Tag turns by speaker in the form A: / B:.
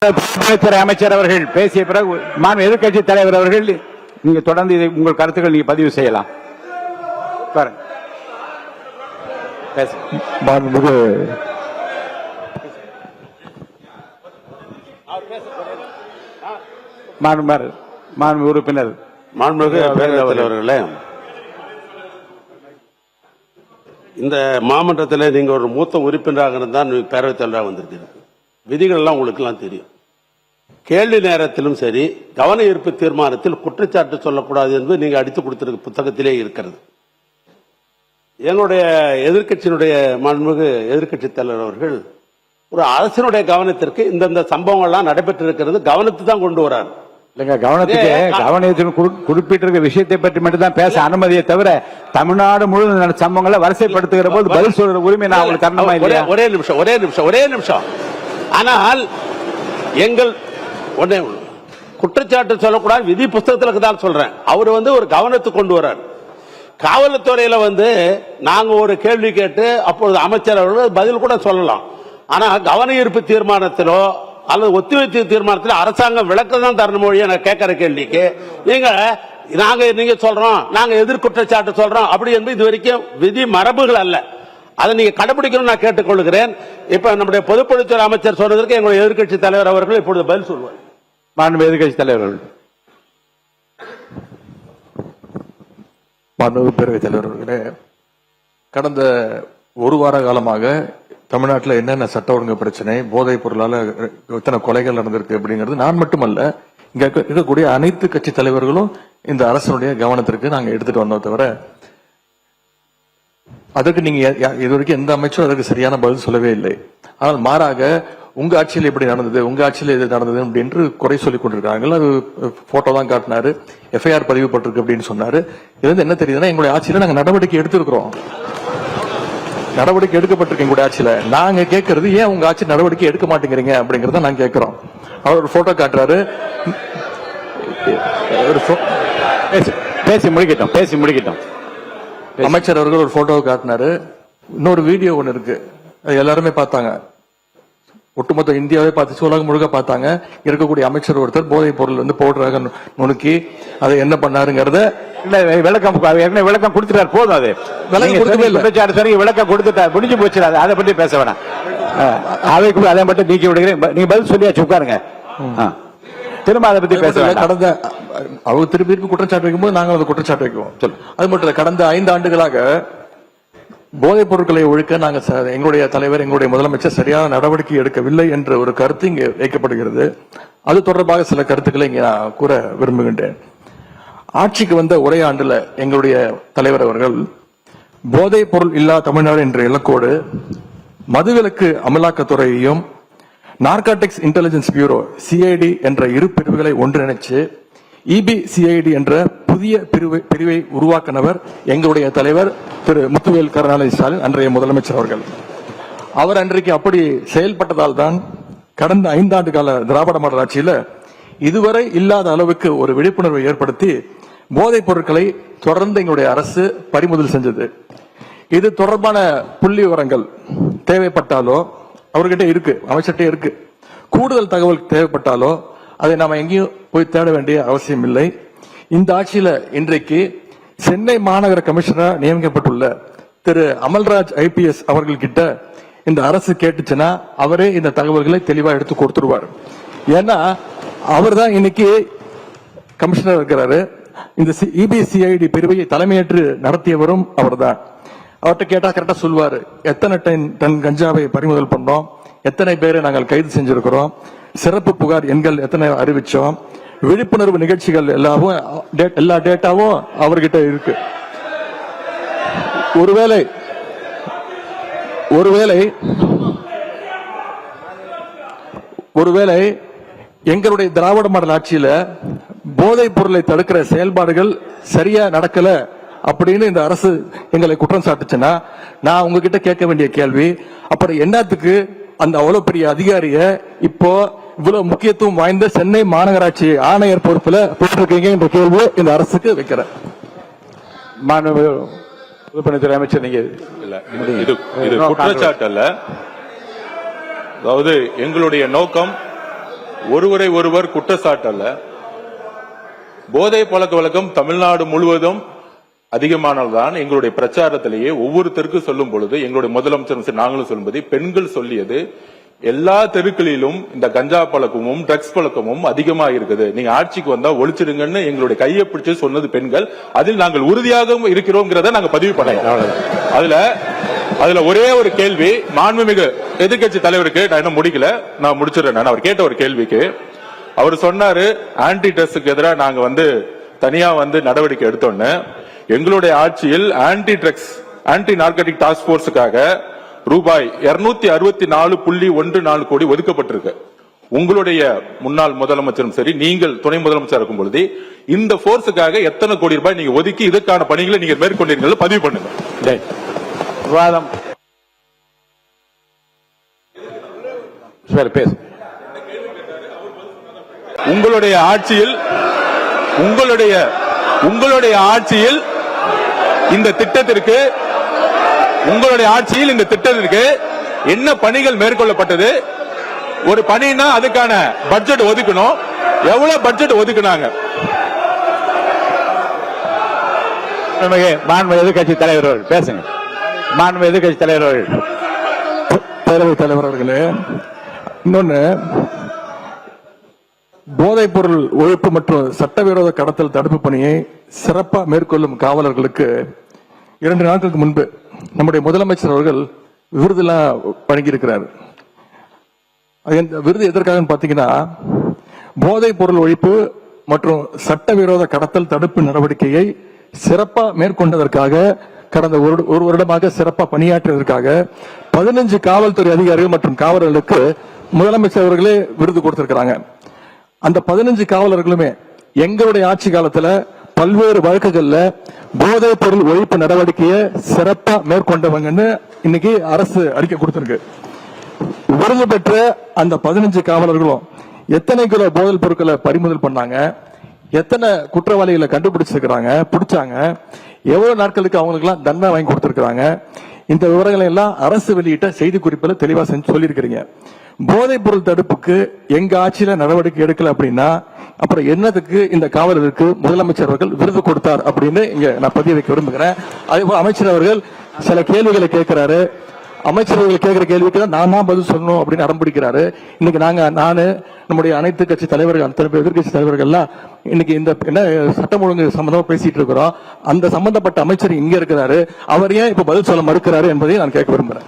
A: துறை அமைச்சர் அவர்கள் பேசிய பிறகு மாண்பு எதிர்க்கட்சி தலைவர் அவர்கள் நீங்க தொடர்ந்து இதை உங்கள் கருத்துக்கள் நீங்க பதிவு செய்யலாம். மாண்பு உறுப்பினர்
B: மாண்புமிகு பேரவைத் தலைவர்களே, இந்த மாமன்றத்தில் நீங்க ஒரு மூத்த உறுப்பினராக இருந்தால் பேரவைத் தலைவராக வந்திருக்கீங்க. விதிகள் எல்லாம் உங்களுக்கு எல்லாம் தெரியும். கேள்வி நேரத்திலும் சரி, கவன ஈர்ப்பு தீர்மானத்தில் குற்றச்சாட்டு சொல்லக்கூடாது என்று நீங்க அடித்து கொடுத்திருக்க புத்தகத்திலே இருக்கிறது. எங்களுடைய எதிர்கட்சியினுடைய மாண்புமிகு எதிர்கட்சி தலைவர் அவர்கள் ஒரு அரசினுடைய கவனத்திற்கு இந்தந்த சம்பவங்கள்லாம் நடைபெற்றிருக்கிறது கவனத்தை தான் கொண்டு வரார்.
A: இல்லைங்க, கவனத்தில் குறிப்பிட்டிருக்க விஷயத்தை பற்றி மட்டும்தான் பேச அனுமதியை தவிர தமிழ்நாடு முழு சம்பவங்களை வரிசைப்படுத்துகிற போது பதில் சொல்ற உரிமை நான் உங்களுக்கு தரணுமா இல்லையா?
B: ஒரே நிமிஷம். ஆனால் எங்கள் குற்றச்சாட்டு சொல்லக்கூடாது, விதி புத்தகத்தில் தான் சொல்றேன். அவர் ஒரு கவனத்துக்கு கொண்டு வர்றார். காவல்துறையில நாங்க ஒரு கேள்வி கேட்டு அப்பொழுது அமைச்சர் அவர்கள் பதில் கூட சொல்லலாம். ஆனா கவன ஈர்ப்பு தீர்மானத்திலோ அல்லது ஒத்திவைப்பு தீர்மானத்தில் அரசாங்கம் விளக்கம் தான் தரணும் மொழியை நான் கேட்கிற கேள்விக்கு நீங்க சொல்றோம், நாங்க எதிர்குற்றச்சாட்டு சொல்றோம் அப்படி என்பது இதுவரைக்கும் விதி மரபுகள் அல்ல. அதை நீங்க கடைபிடிக்கணும் நான் கேட்டுக்கொள்கிறேன். இப்ப நம்முடைய பொதுப்பணித்துறை அமைச்சர் சொன்னதற்கு எங்களுடைய எதிர்கட்சி தலைவர் அவர்கள் இப்பொழுது பதில் சொல்வார்.
A: மாண்பு எதிர்கட்சி தலைவர்கள்.
C: மாண்பு பேரவைத் தலைவர்களே, கடந்த ஒரு வார காலமாக தமிழ்நாட்டில் என்னென்ன சட்ட ஒழுங்கு பிரச்சனை, போதைப் பொருளால எத்தனை கொலைகள் நடந்திருக்கு அப்படிங்கிறது நான் மட்டுமல்ல, இங்க இருக்கக்கூடிய அனைத்து கட்சி தலைவர்களும் இந்த அரசனுடைய கவனத்திற்கு நாங்க எடுத்துட்டு வந்தோம். தவிர அதற்கு நீங்க இது வரைக்கும் எந்த அமைச்சரும் அதற்கு சரியான பதில் சொல்லவே இல்லை. ஆனால் மாறாக உங்க ஆட்சியில் எப்படி நடந்தது, உங்க ஆட்சியில் எது நடந்தது அப்படின்னு குறை சொல்லிக் கொண்டிருக்காங்க. அது போட்டோ தான் காட்டினாரு, எஃப்ஐஆர் பதிவுப்பட்டிருக்கு அப்படின்னு சொன்னாரு. இது என்ன தெரியுதுன்னா, எங்களுடைய ஆட்சியில நாங்க நடவடிக்கை எடுத்திருக்கிறோம், நடவடிக்கை எடுக்கப்பட்டிருக்கு எங்களுடைய ஆட்சியில. நாங்க கேட்கறது ஏன் உங்க ஆட்சி நடவடிக்கை எடுக்க மாட்டேங்கிறீங்க அப்படிங்கறத நாங்க கேட்கிறோம். அவர் ஒரு போட்டோ காட்டுறாரு,
A: பேசி முடிக்கட்டும்.
C: அமைச்சர் அவர்கள் ஒரு போட்டோவை காட்டினாரு. இன்னொரு வீடியோ ஒண்ணு இருக்கு, எல்லாருமே பார்த்தாங்க, ஒட்டுமொத்த இந்தியாவே பார்த்துச்சு, உலகம் முழுக்க பார்த்தாங்க. இருக்கக்கூடிய அமைச்சர் ஒருத்தர் போதைப் பொருள் பவுடராக நுணுக்கி அதை என்ன பண்ணாருங்கிறத
A: விளக்கம் கொடுத்துட்டாரு. போதும், அது விளக்கம் கொடுத்துட்டாரு, முடிஞ்சு போச்சு. அதை பற்றி பேச வேணாம், அதை மட்டும் நீக்கி விடுகிறேன். நீங்க பதில் சொல்லியாச்சு, உட்காருங்க. திரும்ப அதை பத்தி பேச
C: கடந்த அவங்க திருப்பி குற்றச்சாட்டு வைக்கும்போது நாங்கள் அதை குற்றச்சாட்டு வைக்குவோம். அது மட்டும் இல்ல, கடந்த 5 ஆண்டுகளாக போதைப் பொருட்களை ஒழிக்க நாங்க எங்களுடைய தலைவர், எங்களுடைய முதலமைச்சர் சரியான நடவடிக்கை எடுக்கவில்லை என்ற ஒரு கருத்து இங்கே வைக்கப்படுகிறது. அது தொடர்பாக சில கருத்துக்களை இங்கே நான் கூற விரும்புகின்றேன். ஆட்சிக்கு வந்த ஒரே ஆண்டுல எங்களுடைய தலைவர் அவர்கள் போதைப் பொருள் இல்லா தமிழ்நாடு என்ற இலக்கோடு மதுவிலக்கு அமலாக்கத்துறையையும் நார்காட்டிக்ஸ் இன்டெலிஜென்ஸ் பியூரோ சிஐடி என்ற இரு பிரிவுகளை ஒன்றிணைச்சு இபிசிஐடி என்ற புதிய பிரிவை உருவாக்கினவர் எங்களுடைய தலைவர் திரு முத்துவேல் கருணாநிதி ஸ்டாலின், அன்றைய முதலமைச்சர் அவர்கள். அவர் அன்றைக்கு அப்படி செயல்பட்டதால் தான் கடந்த 5 ஆண்டு கால திராவிட மாடல் ஆட்சியில இதுவரை இல்லாத அளவுக்கு ஒரு விழிப்புணர்வை ஏற்படுத்தி போதைப் பொருட்களை தொடர்ந்து எங்களுடைய அரசு பறிமுதல் செஞ்சது. இது தொடர்பான புள்ளி விவரங்கள் தேவைப்பட்டாலோ அவர்கிட்ட இருக்கு, அமைச்சர்கிட்ட இருக்கு. கூடுதல் தகவல் தேவைப்பட்டாலோ அதை நாம எங்கேயும் போய் தேட வேண்டிய அவசியம் இல்லை. இந்த ஆட்சியில இன்றைக்கு சென்னை மாநகர கமிஷனர் நியமிக்கப்பட்டுள்ள திரு அமல்ராஜ் IPS அவர்கள் கிட்ட இந்த அரசு கேட்டுச்சுன்னா அவரே இந்த தகவல்களை தெளிவா எடுத்து கொடுத்துருவார். ஏன்னா அவர் தான் இன்னைக்கு கமிஷனர் இருக்கிறாரு. இந்த EBCID பிரிவை தலைமையேற்று நடத்தியவரும் அவர் தான். அவர்கிட்ட கேட்டா கரெக்டா சொல்வாரு, எத்தனை டன் கஞ்சாவை பறிமுதல் பண்ணோம், எத்தனை பேரை நாங்கள் கைது செஞ்சிருக்கிறோம், சிறப்பு புகார் எண்கள் எத்தனை அறிவிச்சோம், விழிப்புணர்வு நிகழ்ச்சிகள் எல்லா டேட்டாவும் அவர்கிட்ட இருக்கு. ஒருவேளை எங்களுடைய திராவிட மாடல் ஆட்சியில போதைப் பொருளை தடுக்கிற செயல்பாடுகள் சரியா நடக்கல அப்படின்னு இந்த அரசு எங்களை குற்றம் சாட்டுச்சுன்னா நான் உங்ககிட்ட கேட்க வேண்டிய கேள்வி, அப்புறம் என்னத்துக்கு அந்த அவ்வளவு பெரிய அதிகாரிய இப்போ இவ்வளவு முக்கியத்துவம் வாய்ந்த சென்னை மாநகராட்சி ஆணையர் பொறுப்புல போட்டிருக்கீங்க என்ற கேள்வி இந்த அரசுக்கு வைக்கிறேன்.
A: பொதுப்பணித்துறை அமைச்சர், நீங்க
D: இது குற்றச்சாட்டு அல்ல. அதாவது எங்களுடைய நோக்கம் ஒருவரை ஒருவர் குற்றச்சாட்டல்ல. போதை பழக்க வழக்கம் தமிழ்நாடு முழுவதும் அதிகமானதுதான். எங்களுடைய பிரச்சாரத்திலேயே ஒவ்வொருத்தருக்கும் சொல்லும் பொழுது எங்களுடைய முதலமைச்சர் நாங்களும் சொல்லும்போது பெண்கள் சொல்லியது எல்லா தெருக்களிலும் இந்த கஞ்சா பழக்கமும் ட்ரக்ஸ் பழக்கமும் அதிகமா இருக்குது, நீங்க ஆட்சிக்கு வந்தா ஒழிச்சிடுங்கன்னு எங்களுடைய கையை பிடிச்சு சொன்னது பெண்கள். அதில் நாங்கள் உறுதியாக இருக்கிறோம்ங்கிறத நாங்க பதிவு பண்ணோம். அதுல ஒரே ஒரு கேள்வி மாண்புமிகு எதிர்கட்சி தலைவருக்கு, நான் இன்னும் முடிக்கல, நான் முடிச்சிடறேன். அவர் கேட்ட ஒரு கேள்விக்கு அவர் சொன்னாரு ஆன்டி ட்ரக்ஸுக்கு எதிராக நாங்க தனியா நடவடிக்கை எடுத்தோன்னு. எங்களுடைய ஆட்சியில் ஆன்டி ட்ரக்ஸ் ஆன்டி நார்கட்டிக் டாஸ்க் போர்ஸுக்காக ரூபாய் 264.14 கோடி ஒதுக்கப்பட்டிருக்கு. உங்களுடைய முன்னாள் முதலமைச்சரும் சரி, நீங்கள் துணை முதலமைச்சர் இருக்கும் பொழுது இந்த போர்ஸுக்காக எத்தனை கோடி ரூபாய் நீங்க ஒதுக்கி இதுக்கான பணிகளை நீங்க மேற்கொண்டீர்கள் பதிவு பண்ணுங்க.
A: விவாதம் சரி பேசு.
D: உங்களுடைய ஆட்சியில் இந்த திட்டத்திற்கு என்ன பணிகள் மேற்கொள்ளப்பட்டது? ஒரு பணினா அதுக்கான பட்ஜெட் ஒதுக்கணும். எவ்வளவு பட்ஜெட் ஒதுக்குனாங்க?
A: மாண்பு எதிர்கட்சி தலைவர்கள் பேசுங்க. மாண்பு எதிர்கட்சி தலைவர்கள்.
C: பேரவைத் தலைவர் அவர்களே, இன்னொன்னு, போதைப் பொருள் ஒழிப்பு மற்றும் சட்டவிரோத கடத்தல் தடுப்பு பணியை சிறப்பா மேற்கொள்ளும் காவலர்களுக்கு 2 நாட்களுக்கு முன்பு நம்முடைய முதலமைச்சர் அவர்கள் விருதெல்லாம் வழங்கியிருக்கிறார். விருது எதற்காக பாத்தீங்கன்னா, போதைப் பொருள் ஒழிப்பு மற்றும் சட்டவிரோத கடத்தல் தடுப்பு நடவடிக்கையை சிறப்பா மேற்கொண்டதற்காக, கடந்த ஒரு வருடமாக சிறப்பா பணியாற்றியதற்காக 15 காவல்துறை அதிகாரிகள் மற்றும் காவலர்களுக்கு முதலமைச்சர் அவர்களே விருது கொடுத்திருக்கிறாங்க. அந்த 15 காவலர்களுமே எங்களுடைய ஆட்சி காலத்துல பல்வேறு வழக்குகள்ல போதைப் பொருள் ஒழிப்பு நடவடிக்கையை சிறப்பா மேற்கொண்டவங்கன்னு இன்னைக்கு அரசு அறிக்கை கொடுத்திருக்கு. விருது பெற்ற அந்த 15 காவலர்களும் எத்தனை கிலோ போதைப் பொருட்களை பறிமுதல் பண்ணாங்க, எத்தனை குற்றவாளிகளை கண்டுபிடிச்சிருக்கிறாங்க, பிடிச்சாங்க, எவ்வளவு நாட்களுக்கு அவங்களுக்கு எல்லாம் தண்டனை வாங்கி கொடுத்திருக்கிறாங்க, இந்த விவரங்களை எல்லாம் அரசு வெளியிட்ட செய்தி குறிப்பில் தெளிவா சொல்லியிருக்கிறீங்க. போதைப் பொருள் தடுப்புக்கு எங்க ஆட்சியில நடவடிக்கை எடுக்கல அப்படின்னா அப்புறம் என்னதுக்கு இந்த காவலருக்கு முதலமைச்சர் அவர்கள் விருது கொடுத்தார் அப்படின்னு இங்க நான் பதிய வைக்க விரும்புகிறேன். அதே போல அமைச்சர் அவர்கள் சில கேள்விகளை கேட்கிறாரு. அமைச்சர் அவர்கள் கேட்கிற கேள்விக்கு நான் தான் பதில் சொல்லணும் அப்படின்னு அடம்பிடிக்கிறாரு. இன்னைக்கு நானு நம்முடைய அனைத்து கட்சி தலைவர்கள், எதிர்கட்சி தலைவர்கள்லாம் இன்னைக்கு இந்த என்ன சட்டம் ஒழுங்கு சம்பந்தமா பேசிட்டு இருக்கிறோம். அந்த சம்பந்தப்பட்ட அமைச்சர் இங்க இருக்கிறாரு, அவர் ஏன் இப்ப பதில் சொல்ல மறுக்கிறாரு என்பதை நான் கேட்க விரும்புறேன்.